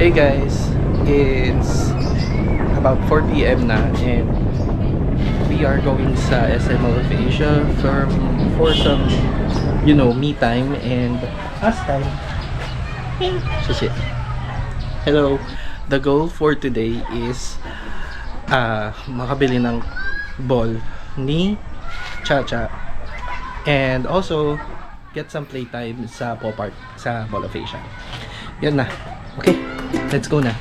Hey guys, it's about 4 p.m. na and we are going sa SM Mall of Asia for some, me time and us time. Sushi. Hello. The goal for today is makabili ng ball ni Chacha and also get some playtime sa Pop Art sa Mall of Asia. Yan na. Okay, let's go na.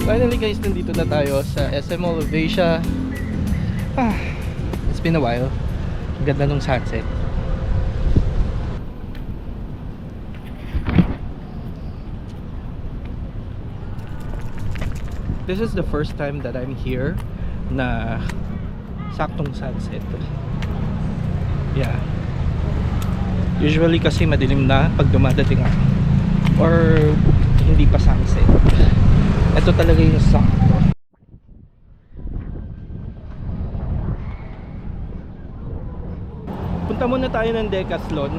Finally guys, nandito na tayo sa SM Mall of Asia. It's been a while. Ang ganda nung sunset. This is the first time that I'm here na saktong sunset. Yeah. Usually kasi madilim na pag dumadating ako or hindi pa sunset. Ito talaga yung sakto. Punta muna tayo ng Decathlon.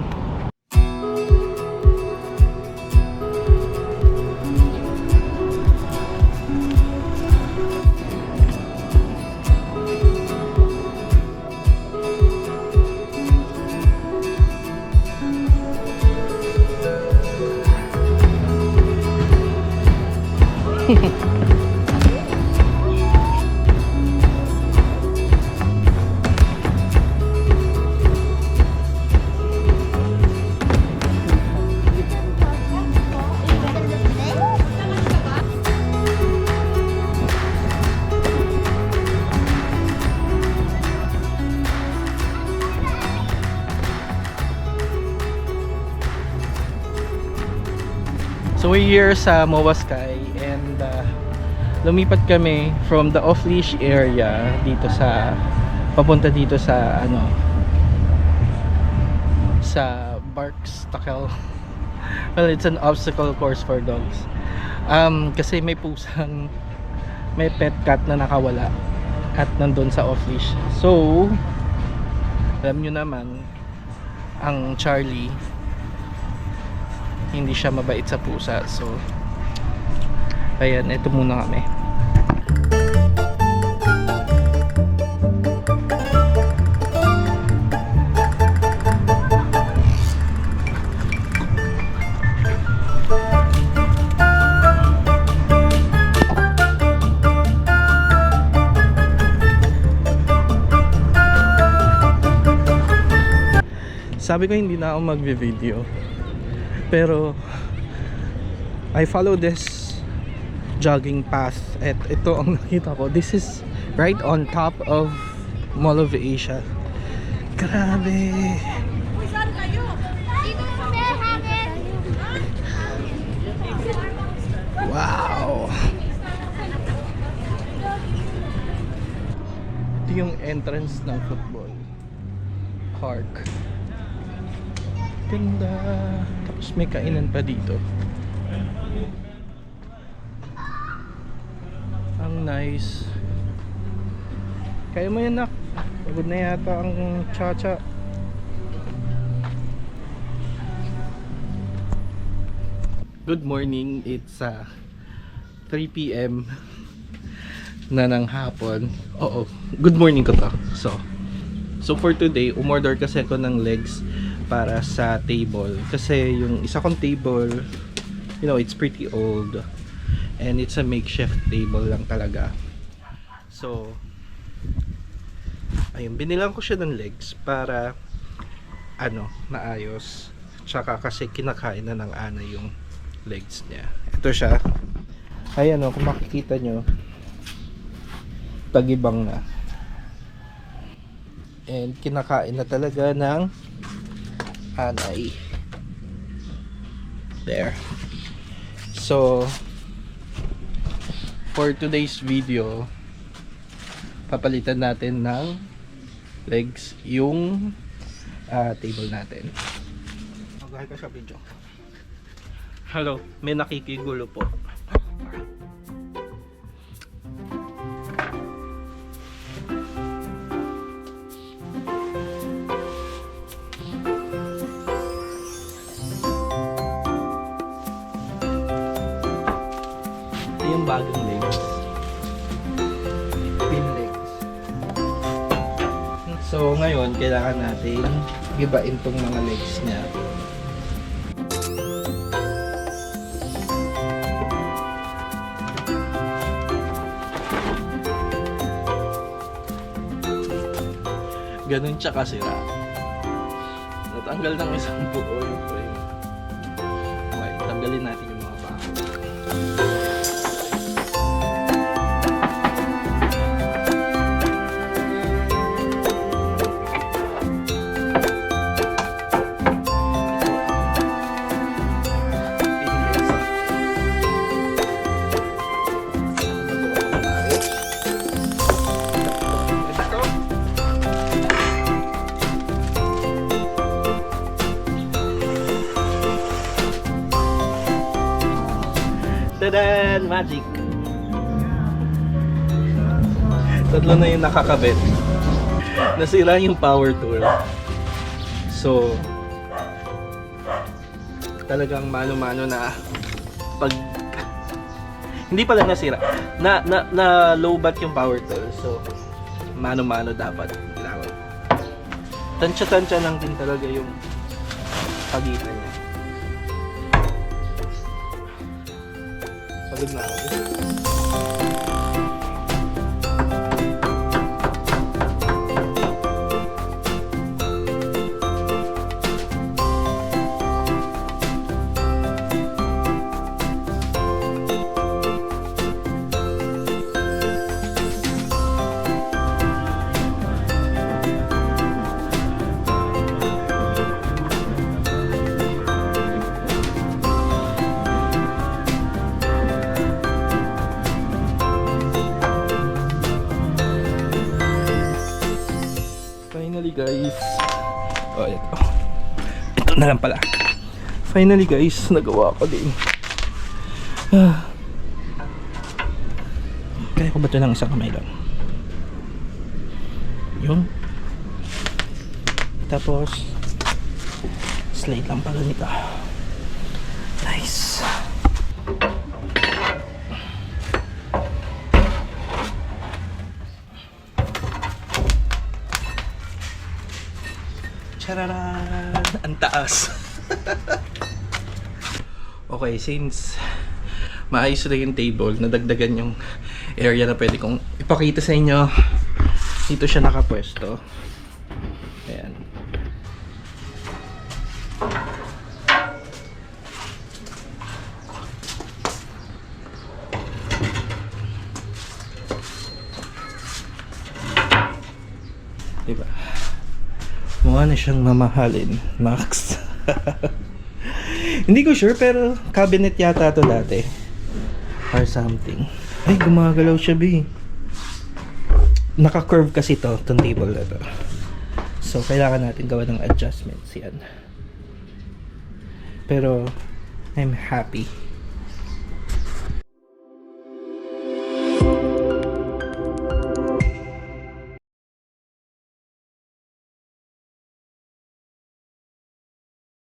So we're here sa MOA Sky and lumipat kami from the off-leash area dito sa papunta dito sa sa Barks Takel. Well, it's an obstacle course for dogs. Kasi may pet cat na nakawala at nandun sa off-leash. So alam nyo naman ang Charlie hindi siya mabait sa pusa, so ayan, ito muna kami. Sabi ko hindi na ako magvi-video, pero I follow this jogging path at ito ang nakita ko. This is right on top of Mall of Asia. Grabe. Wow. Ito yung entrance ng football park. Ganda. Tapos may kainan pa dito. Ang nice. Kaya mo yan, nak. Pagod na yata ang Chacha. Good morning. It's 3 PM na ng hapon. Oo, good morning ko to. So for today, umorder kasi ako ng legs para sa table. Kasi yung isa kong table, you know, it's pretty old. And it's a makeshift table lang talaga. So ayun, binilang ko siya ng legs para maayos. Tsaka kasi kinakain na ng Ana yung legs niya. Ito siya. Ayan kung makikita nyo, tagibang na. And kinakain na talaga ng Anay. There. So for today's video, papalitan natin ng legs yung table natin. Magahay ka sa video. Hello, may nakikigulo po. Ito yung bagong legs. Pin legs. So ngayon, kailangan natin ibain tong mga legs niya. Ganun siya kasira. Natanggal ng isang buo yung frame. Okay, tanggalin natin yung mga bago. Tadan! Magic! Tatlo na yung nakakabit. Nasira yung power tool. So talagang mano-mano na pag hindi pala nasira. Na low bat yung power tool. So mano-mano dapat kailangan. Tansya-tansya lang din talaga yung pagitan niya. Pagod na ako. Guys, ito na lang pala. Finally guys, nagawa ko din. Kaya ko ba ito ng isang kamay lang? Yung tapos slate lang pala nito. Nice. Chararan! Ang taas! Okay, since maayos na yung table, nadagdagan yung area na pwede kong ipakita sa inyo. Dito siya nakapwesto. Ayan. Diba? Mukha na siyang mamahalin, Max. Hindi ko sure, pero cabinet yata to dati. Or something. Ay, gumagalaw siya, B. Naka-curve kasi to, itong table na to. So, kailangan natin gawa ng adjustments yan. Pero I'm happy.